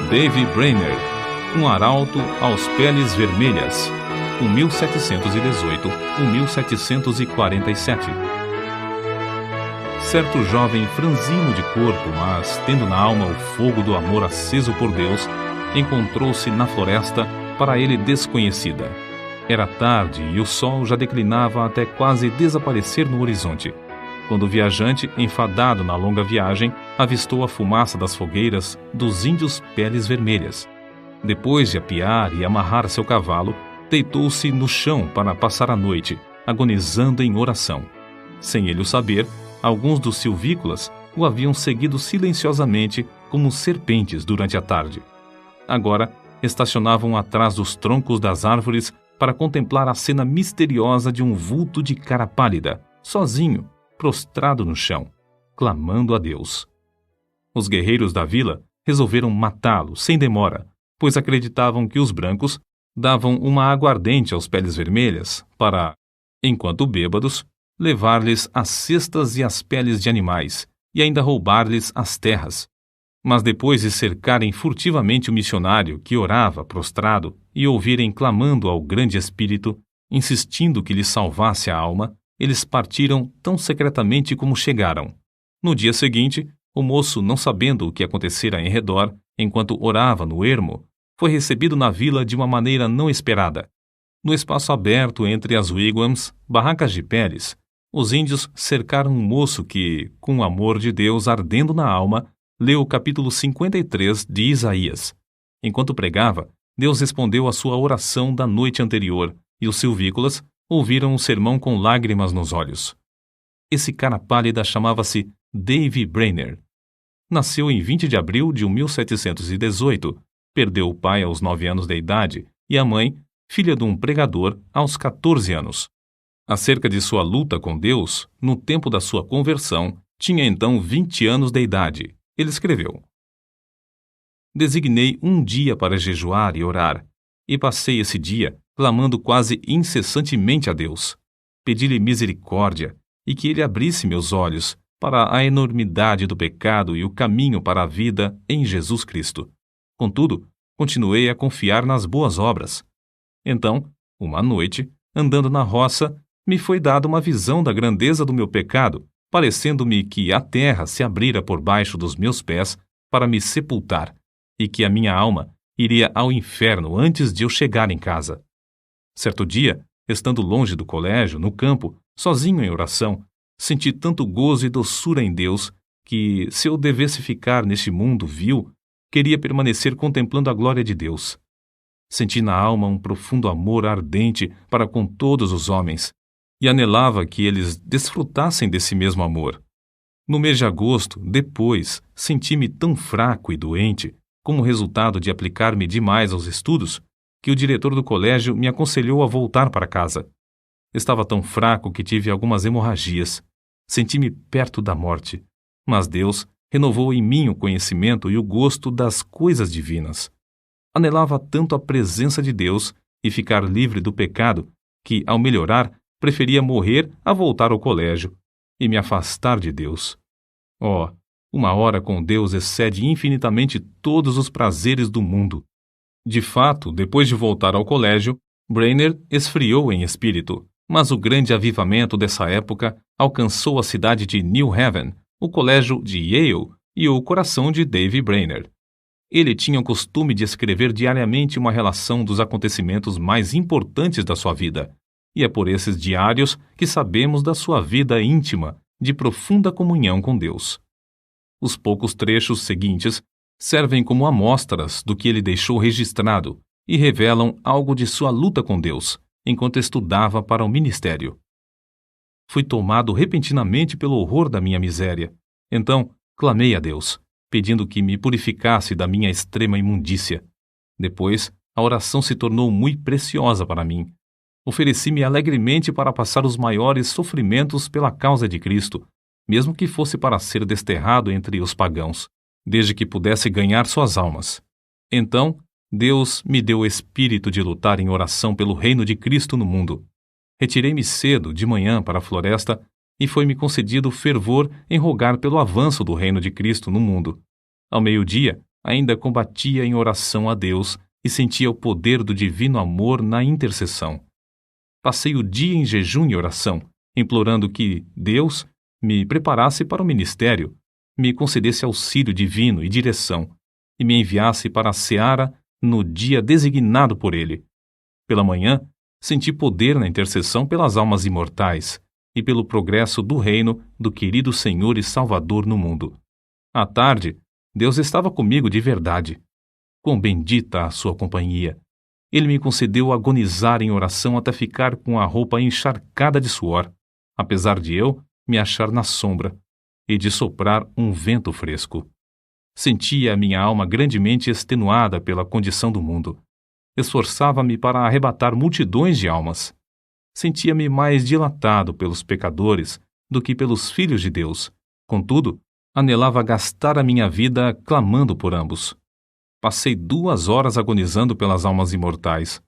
Davy Brainerd, um arauto aos peles vermelhas, 1718-1747. Certo jovem franzino de corpo, mas tendo na alma o fogo do amor aceso por Deus, encontrou-se na floresta para ele desconhecida. Era tarde e o sol já declinava até quase desaparecer no horizonte, quando o viajante, enfadado na longa viagem, avistou a fumaça das fogueiras dos índios peles vermelhas. Depois de apiar e amarrar seu cavalo, deitou-se no chão para passar a noite, agonizando em oração. Sem ele o saber, alguns dos silvícolas o haviam seguido silenciosamente como serpentes durante a tarde. Agora, estacionavam atrás dos troncos das árvores para contemplar a cena misteriosa de um vulto de cara pálida, sozinho, prostrado no chão, clamando a Deus. Os guerreiros da vila resolveram matá-lo sem demora, pois acreditavam que os brancos davam uma aguardente aos peles vermelhas para, enquanto bêbados, levar-lhes as cestas e as peles de animais e ainda roubar-lhes as terras. Mas depois de cercarem furtivamente o missionário que orava prostrado e ouvirem clamando ao grande Espírito, insistindo que lhe salvasse a alma, eles partiram tão secretamente como chegaram. No dia seguinte, o moço, não sabendo o que acontecera em redor, enquanto orava no ermo, foi recebido na vila de uma maneira não esperada. No espaço aberto entre as wigwams, barracas de peles, os índios cercaram um moço que, com o amor de Deus ardendo na alma, leu o capítulo 53 de Isaías. Enquanto pregava, Deus respondeu à sua oração da noite anterior, e os silvícolas ouviram o sermão com lágrimas nos olhos. Esse cara pálida chamava-se Davy Brainerd. Nasceu em 20 de abril de 1718, perdeu o pai aos 9 anos de idade e a mãe, filha de um pregador, aos 14 anos. Acerca de sua luta com Deus, no tempo da sua conversão, tinha então 20 anos de idade. Ele escreveu: Designei um dia para jejuar e orar, e passei esse dia clamando quase incessantemente a Deus. Pedi-lhe misericórdia e que ele abrisse meus olhos para a enormidade do pecado e o caminho para a vida em Jesus Cristo. Contudo, continuei a confiar nas boas obras. Então, uma noite, andando na roça, me foi dada uma visão da grandeza do meu pecado, parecendo-me que a terra se abrira por baixo dos meus pés para me sepultar, e que a minha alma iria ao inferno antes de eu chegar em casa. Certo dia, estando longe do colégio, no campo, sozinho em oração, senti tanto gozo e doçura em Deus que, se eu devesse ficar neste mundo vil, queria permanecer contemplando a glória de Deus. Senti na alma um profundo amor ardente para com todos os homens, e anelava que eles desfrutassem desse mesmo amor. No mês de agosto, depois, senti-me tão fraco e doente, como resultado de aplicar-me demais aos estudos, que o diretor do colégio me aconselhou a voltar para casa. Estava tão fraco que tive algumas hemorragias. Senti-me perto da morte, mas Deus renovou em mim o conhecimento e o gosto das coisas divinas. Anelava tanto a presença de Deus e ficar livre do pecado que, ao melhorar, preferia morrer a voltar ao colégio e me afastar de Deus. Oh, uma hora com Deus excede infinitamente todos os prazeres do mundo. De fato, depois de voltar ao colégio, Brainerd esfriou em espírito, mas o grande avivamento dessa época alcançou a cidade de New Haven, o colégio de Yale e o coração de Davy Brainerd. Ele tinha o costume de escrever diariamente uma relação dos acontecimentos mais importantes da sua vida, e é por esses diários que sabemos da sua vida íntima, de profunda comunhão com Deus. Os poucos trechos seguintes servem como amostras do que ele deixou registrado e revelam algo de sua luta com Deus, enquanto estudava para o ministério. Fui tomado repentinamente pelo horror da minha miséria. Então, clamei a Deus, pedindo que me purificasse da minha extrema imundícia. Depois, a oração se tornou muito preciosa para mim. Ofereci-me alegremente para passar os maiores sofrimentos pela causa de Cristo, mesmo que fosse para ser desterrado entre os pagãos, desde que pudesse ganhar suas almas. Então, Deus me deu o espírito de lutar em oração pelo reino de Cristo no mundo. Retirei-me cedo, de manhã, para a floresta, e foi-me concedido fervor em rogar pelo avanço do reino de Cristo no mundo. Ao meio-dia, ainda combatia em oração a Deus e sentia o poder do divino amor na intercessão. Passei o dia em jejum e oração, implorando que Deus me preparasse para o ministério, me concedesse auxílio divino e direção, e me enviasse para a seara no dia designado por Ele. Pela manhã, senti poder na intercessão pelas almas imortais e pelo progresso do reino do querido Senhor e Salvador no mundo. À tarde, Deus estava comigo de verdade. Quão bendita a sua companhia! Ele me concedeu agonizar em oração até ficar com a roupa encharcada de suor, apesar de eu me achar na sombra e de soprar um vento fresco. Sentia a minha alma grandemente extenuada pela condição do mundo. Esforçava-me para arrebatar multidões de almas. Sentia-me mais dilatado pelos pecadores do que pelos filhos de Deus. Contudo, anelava gastar a minha vida clamando por ambos. Passei 2 horas agonizando pelas almas imortais.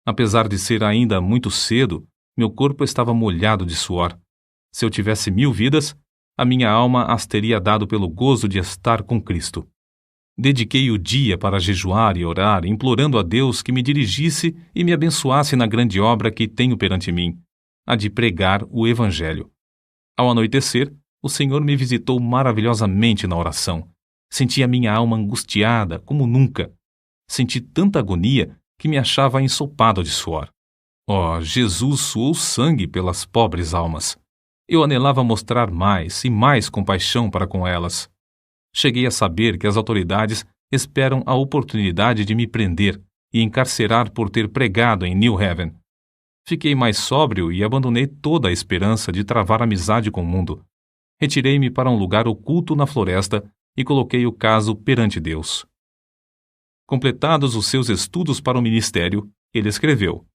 Apesar de ser ainda muito cedo, meu corpo estava molhado de suor. Se eu tivesse 1000 vidas, a minha alma as teria dado pelo gozo de estar com Cristo. Dediquei o dia para jejuar e orar, implorando a Deus que me dirigisse e me abençoasse na grande obra que tenho perante mim, a de pregar o Evangelho. Ao anoitecer, o Senhor me visitou maravilhosamente na oração. Senti a minha alma angustiada como nunca. Senti tanta agonia que me achava ensopado de suor. Oh, Jesus suou sangue pelas pobres almas. Eu anelava mostrar mais e mais compaixão para com elas. Cheguei a saber que as autoridades esperam a oportunidade de me prender e encarcerar por ter pregado em New Haven. Fiquei mais sóbrio e abandonei toda a esperança de travar amizade com o mundo. Retirei-me para um lugar oculto na floresta e coloquei o caso perante Deus. Completados os seus estudos para o ministério, ele escreveu: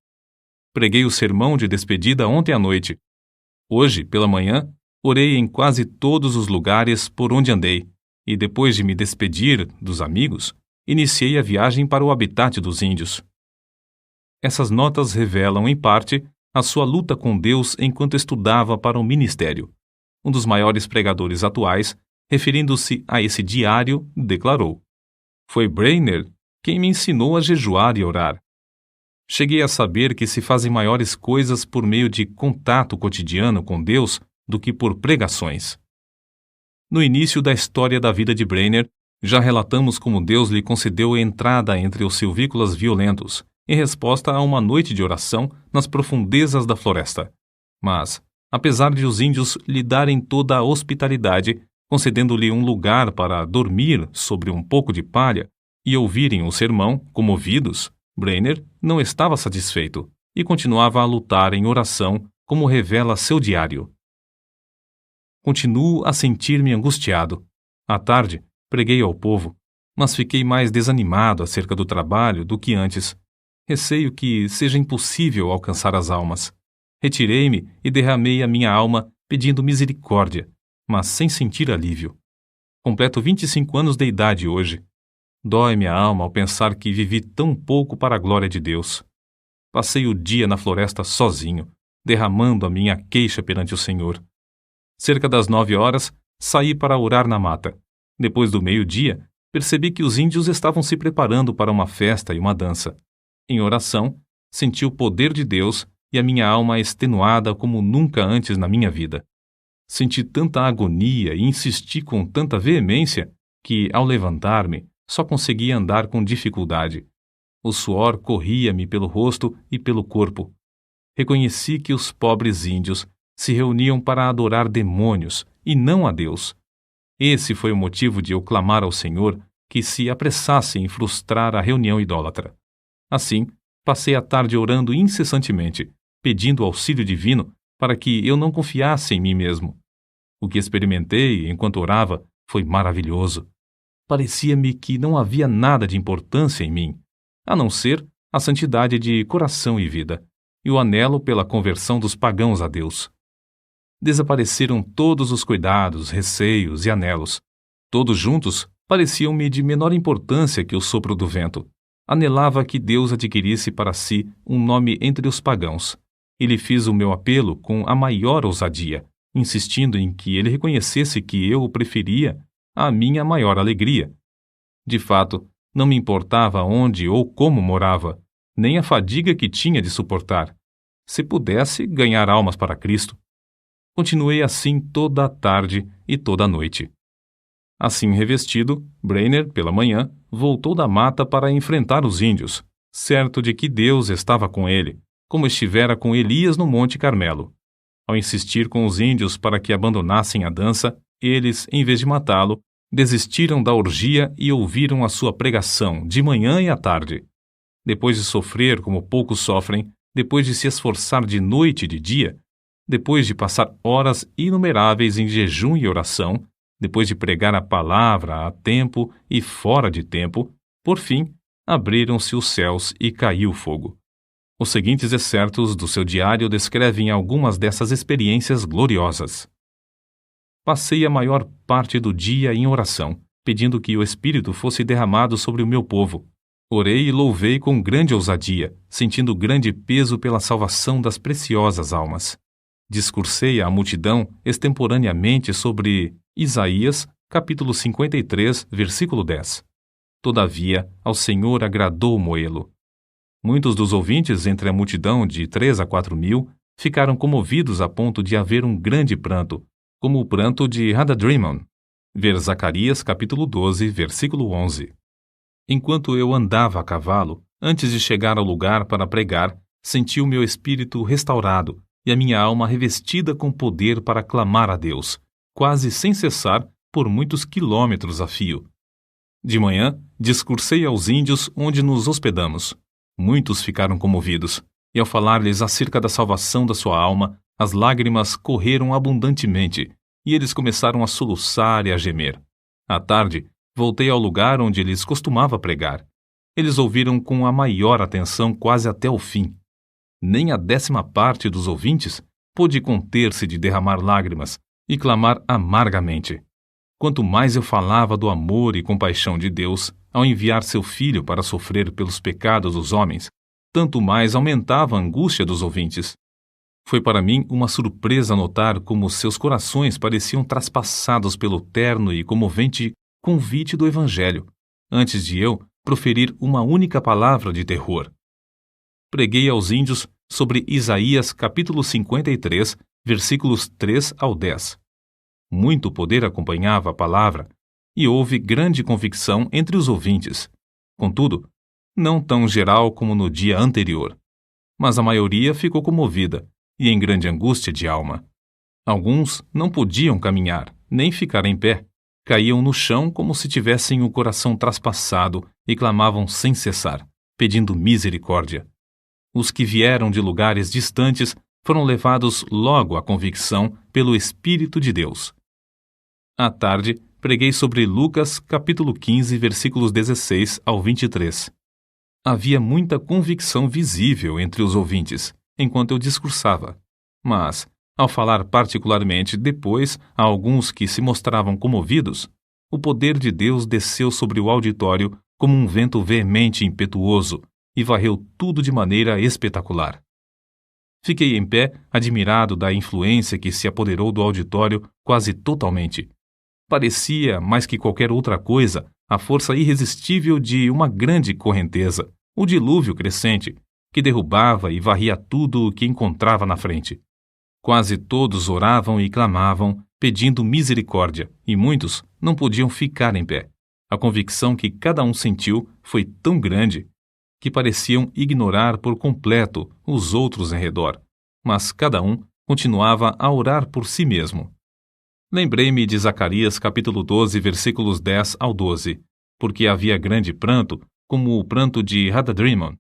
Preguei o sermão de despedida ontem à noite. Hoje, pela manhã, orei em quase todos os lugares por onde andei, e depois de me despedir dos amigos, iniciei a viagem para o habitat dos índios. Essas notas revelam, em parte, a sua luta com Deus enquanto estudava para o ministério. Um dos maiores pregadores atuais, referindo-se a esse diário, declarou: Foi Brainerd quem me ensinou a jejuar e orar. Cheguei a saber que se fazem maiores coisas por meio de contato cotidiano com Deus do que por pregações. No início da história da vida de Brainerd, já relatamos como Deus lhe concedeu entrada entre os silvícolas violentos, em resposta a uma noite de oração nas profundezas da floresta. Mas, apesar de os índios lhe darem toda a hospitalidade, concedendo-lhe um lugar para dormir sobre um pouco de palha e ouvirem o sermão, comovidos, Brainerd não estava satisfeito e continuava a lutar em oração, como revela seu diário. Continuo a sentir-me angustiado. À tarde, preguei ao povo, mas fiquei mais desanimado acerca do trabalho do que antes. Receio que seja impossível alcançar as almas. Retirei-me e derramei a minha alma pedindo misericórdia, mas sem sentir alívio. Completo 25 anos de idade hoje. Dói-me a alma ao pensar que vivi tão pouco para a glória de Deus. Passei o dia na floresta sozinho, derramando a minha queixa perante o Senhor. Cerca das 9 horas, saí para orar na mata. Depois do meio-dia, percebi que os índios estavam se preparando para uma festa e uma dança. Em oração, senti o poder de Deus e a minha alma extenuada como nunca antes na minha vida. Senti tanta agonia e insisti com tanta veemência que, ao levantar-me, só conseguia andar com dificuldade. O suor corria-me pelo rosto e pelo corpo. Reconheci que os pobres índios se reuniam para adorar demônios e não a Deus. Esse foi o motivo de eu clamar ao Senhor que se apressasse em frustrar a reunião idólatra. Assim, passei a tarde orando incessantemente, pedindo auxílio divino para que eu não confiasse em mim mesmo. O que experimentei enquanto orava foi maravilhoso. Parecia-me que não havia nada de importância em mim, a não ser a santidade de coração e vida, e o anelo pela conversão dos pagãos a Deus. Desapareceram todos os cuidados, receios e anelos. Todos juntos pareciam-me de menor importância que o sopro do vento. Anelava que Deus adquirisse para si um nome entre os pagãos, e lhe fiz o meu apelo com a maior ousadia, insistindo em que ele reconhecesse que eu o preferia à minha maior alegria. De fato, não me importava onde ou como morava, nem a fadiga que tinha de suportar. Se pudesse ganhar almas para Cristo. Continuei assim toda a tarde e toda a noite. Assim revestido, Brainerd, pela manhã, voltou da mata para enfrentar os índios, certo de que Deus estava com ele, como estivera com Elias no Monte Carmelo. Ao insistir com os índios para que abandonassem a dança, eles, em vez de matá-lo, desistiram da orgia e ouviram a sua pregação de manhã e à tarde. Depois de sofrer como poucos sofrem, depois de se esforçar de noite e de dia, depois de passar horas inumeráveis em jejum e oração, depois de pregar a palavra a tempo e fora de tempo, por fim, abriram-se os céus e caiu fogo. Os seguintes excertos do seu diário descrevem algumas dessas experiências gloriosas. Passei a maior parte do dia em oração, pedindo que o Espírito fosse derramado sobre o meu povo. Orei e louvei com grande ousadia, sentindo grande peso pela salvação das preciosas almas. Discursei à multidão extemporaneamente sobre Isaías, capítulo 53, versículo 10. Todavia, ao Senhor agradou moê-lo. Muitos dos ouvintes entre a multidão de 3 a 4 mil ficaram comovidos a ponto de haver um grande pranto, como o pranto de Hadadrimon. Ver Zacarias, capítulo 12, versículo 11. Enquanto eu andava a cavalo, antes de chegar ao lugar para pregar, senti o meu espírito restaurado e a minha alma revestida com poder para clamar a Deus, quase sem cessar, por muitos quilômetros a fio. De manhã, discursei aos índios onde nos hospedamos. Muitos ficaram comovidos, e ao falar-lhes acerca da salvação da sua alma, as lágrimas correram abundantemente, e eles começaram a soluçar e a gemer. À tarde, voltei ao lugar onde eles costumava pregar. Eles ouviram com a maior atenção quase até o fim. Nem a 10ª parte dos ouvintes pôde conter-se de derramar lágrimas e clamar amargamente. Quanto mais eu falava do amor e compaixão de Deus ao enviar seu Filho para sofrer pelos pecados dos homens, tanto mais aumentava a angústia dos ouvintes. Foi para mim uma surpresa notar como seus corações pareciam traspassados pelo terno e comovente convite do Evangelho, antes de eu proferir uma única palavra de terror. Preguei aos índios sobre Isaías capítulo 53, versículos 3 ao 10. Muito poder acompanhava a palavra, e houve grande convicção entre os ouvintes. Contudo, não tão geral como no dia anterior. Mas a maioria ficou comovida e em grande angústia de alma. Alguns não podiam caminhar, nem ficar em pé. Caíam no chão como se tivessem o coração traspassado e clamavam sem cessar, pedindo misericórdia. Os que vieram de lugares distantes foram levados logo à convicção pelo Espírito de Deus. À tarde, preguei sobre Lucas, capítulo 15, versículos 16 ao 23. Havia muita convicção visível entre os ouvintes, enquanto eu discursava. Mas, ao falar particularmente depois a alguns que se mostravam comovidos, o poder de Deus desceu sobre o auditório como um vento veemente e impetuoso e varreu tudo de maneira espetacular. Fiquei em pé, admirado da influência que se apoderou do auditório quase totalmente. Parecia, mais que qualquer outra coisa, a força irresistível de uma grande correnteza, o dilúvio crescente, que derrubava e varria tudo o que encontrava na frente. Quase todos oravam e clamavam, pedindo misericórdia, e muitos não podiam ficar em pé. A convicção que cada um sentiu foi tão grande que pareciam ignorar por completo os outros em redor, mas cada um continuava a orar por si mesmo. Lembrei-me de Zacarias capítulo 12, versículos 10 ao 12, porque havia grande pranto, como o pranto de Hadadrimon,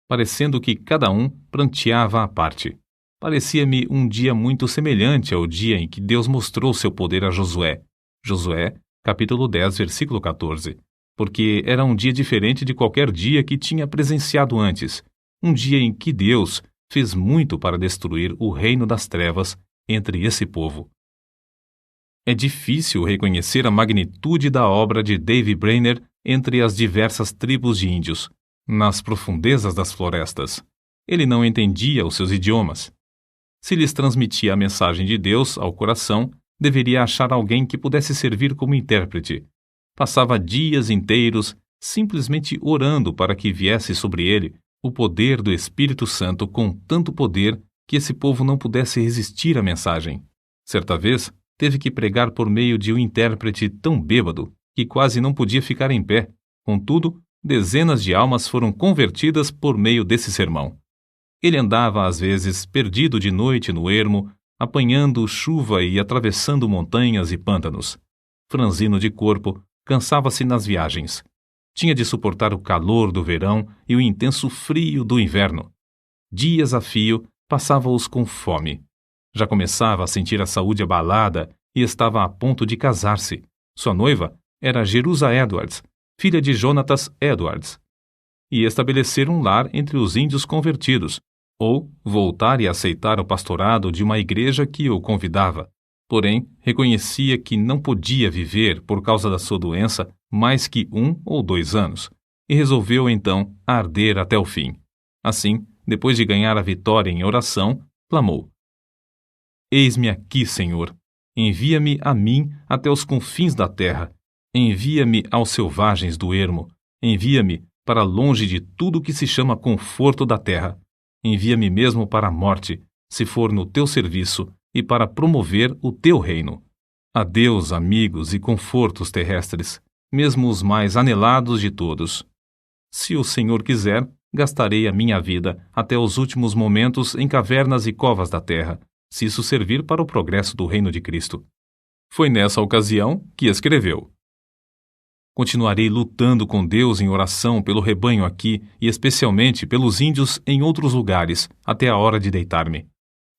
parecendo que cada um pranteava à parte. Parecia-me um dia muito semelhante ao dia em que Deus mostrou seu poder a Josué. Josué, capítulo 10, versículo 14. Porque era um dia diferente de qualquer dia que tinha presenciado antes, um dia em que Deus fez muito para destruir o reino das trevas entre esse povo. É difícil reconhecer a magnitude da obra de Davy Brainerd entre as diversas tribos de índios, nas profundezas das florestas. Ele não entendia os seus idiomas. Se lhes transmitia a mensagem de Deus ao coração, deveria achar alguém que pudesse servir como intérprete. Passava dias inteiros simplesmente orando para que viesse sobre ele o poder do Espírito Santo com tanto poder que esse povo não pudesse resistir à mensagem. Certa vez, teve que pregar por meio de um intérprete tão bêbado que quase não podia ficar em pé. Contudo, dezenas de almas foram convertidas por meio desse sermão. Ele andava, às vezes, perdido de noite no ermo, apanhando chuva e atravessando montanhas e pântanos. Franzino de corpo, cansava-se nas viagens. Tinha de suportar o calor do verão e o intenso frio do inverno. Dias a fio, passava-os com fome. Já começava a sentir a saúde abalada e estava a ponto de casar-se. Sua noiva era Jerusa Edwards, filha de Jonatas Edwards, e estabelecer um lar entre os índios convertidos, ou voltar e aceitar o pastorado de uma igreja que o convidava. Porém, reconhecia que não podia viver por causa da sua doença mais que 1 ou 2 anos, e resolveu então arder até o fim. Assim, depois de ganhar a vitória em oração, clamou: Eis-me aqui, Senhor. Envia-me a mim até os confins da terra. Envia-me aos selvagens do ermo. Envia-me para longe de tudo que se chama conforto da terra. Envia-me mesmo para a morte, se for no teu serviço, e para promover o teu reino. Adeus, amigos e confortos terrestres, mesmo os mais anelados de todos. Se o Senhor quiser, gastarei a minha vida até os últimos momentos em cavernas e covas da terra, se isso servir para o progresso do reino de Cristo. Foi nessa ocasião que escreveu: Continuarei lutando com Deus em oração pelo rebanho aqui e especialmente pelos índios em outros lugares, até a hora de deitar-me.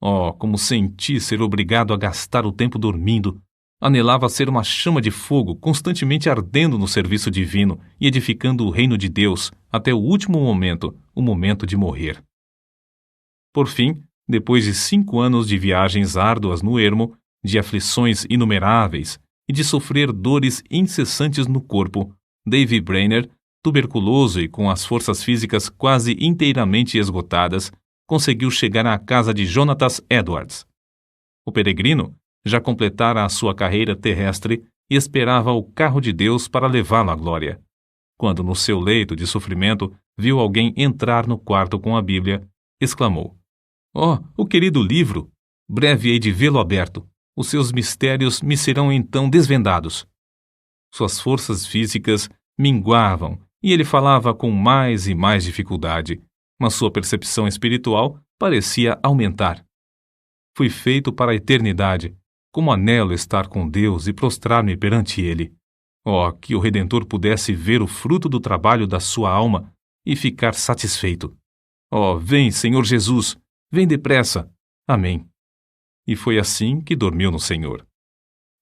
Oh, como senti ser obrigado a gastar o tempo dormindo! Anelava ser uma chama de fogo constantemente ardendo no serviço divino e edificando o reino de Deus até o último momento, o momento de morrer. Por fim, depois de 5 anos de viagens árduas no ermo, de aflições inumeráveis e de sofrer dores incessantes no corpo, Davy Brainerd, tuberculoso e com as forças físicas quase inteiramente esgotadas, conseguiu chegar à casa de Jonatas Edwards. O peregrino já completara a sua carreira terrestre e esperava o carro de Deus para levá-lo à glória. Quando, no seu leito de sofrimento, viu alguém entrar no quarto com a Bíblia, exclamou: Oh, o querido livro! Breve hei de vê-lo aberto. Os seus mistérios me serão então desvendados. Suas forças físicas minguavam e ele falava com mais e mais dificuldade, mas sua percepção espiritual parecia aumentar. Fui feito para a eternidade. Como anelo estar com Deus e prostrar-me perante Ele. Oh, que o Redentor pudesse ver o fruto do trabalho da sua alma e ficar satisfeito. Oh, vem, Senhor Jesus, vem depressa. Amém. E foi assim que dormiu no Senhor.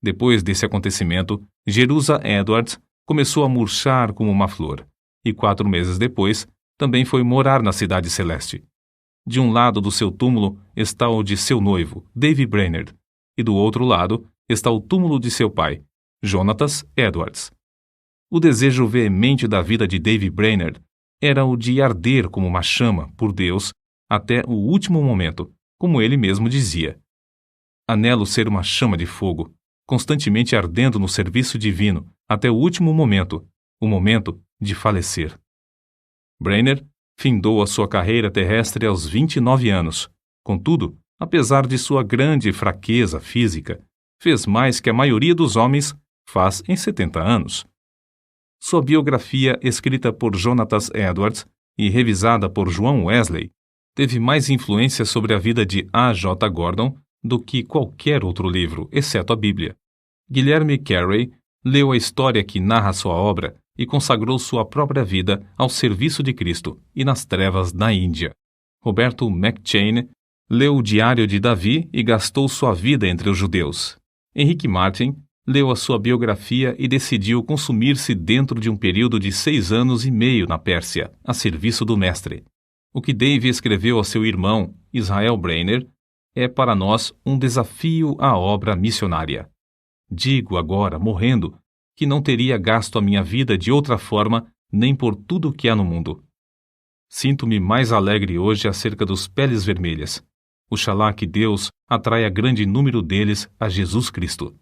Depois desse acontecimento, Jerusa Edwards começou a murchar como uma flor, e 4 meses depois, também foi morar na Cidade Celeste. De um lado do seu túmulo está o de seu noivo, Davy Brainerd, e do outro lado está o túmulo de seu pai, Jonatas Edwards. O desejo veemente da vida de Davy Brainerd era o de arder como uma chama por Deus até o último momento, como ele mesmo dizia. Anelo ser uma chama de fogo, constantemente ardendo no serviço divino até o último momento, o momento de falecer. Brainerd findou a sua carreira terrestre aos 29 anos. Contudo, apesar de sua grande fraqueza física, fez mais que a maioria dos homens faz em 70 anos. Sua biografia, escrita por Jonatas Edwards e revisada por João Wesley, teve mais influência sobre a vida de A. J. Gordon do que qualquer outro livro, exceto a Bíblia. Guilherme Carey leu a história que narra sua obra e consagrou sua própria vida ao serviço de Cristo e nas trevas da Índia. Roberto McCheyne leu o Diário de Davi e gastou sua vida entre os judeus. Henrique Martin leu a sua biografia e decidiu consumir-se dentro de um período de 6 anos e meio na Pérsia, a serviço do Mestre. O que Davy escreveu a seu irmão, Israel Brainerd, é para nós um desafio à obra missionária. Digo agora, morrendo, que não teria gasto a minha vida de outra forma nem por tudo o que há no mundo. Sinto-me mais alegre hoje acerca dos peles vermelhas. Oxalá que Deus atraia grande número deles a Jesus Cristo.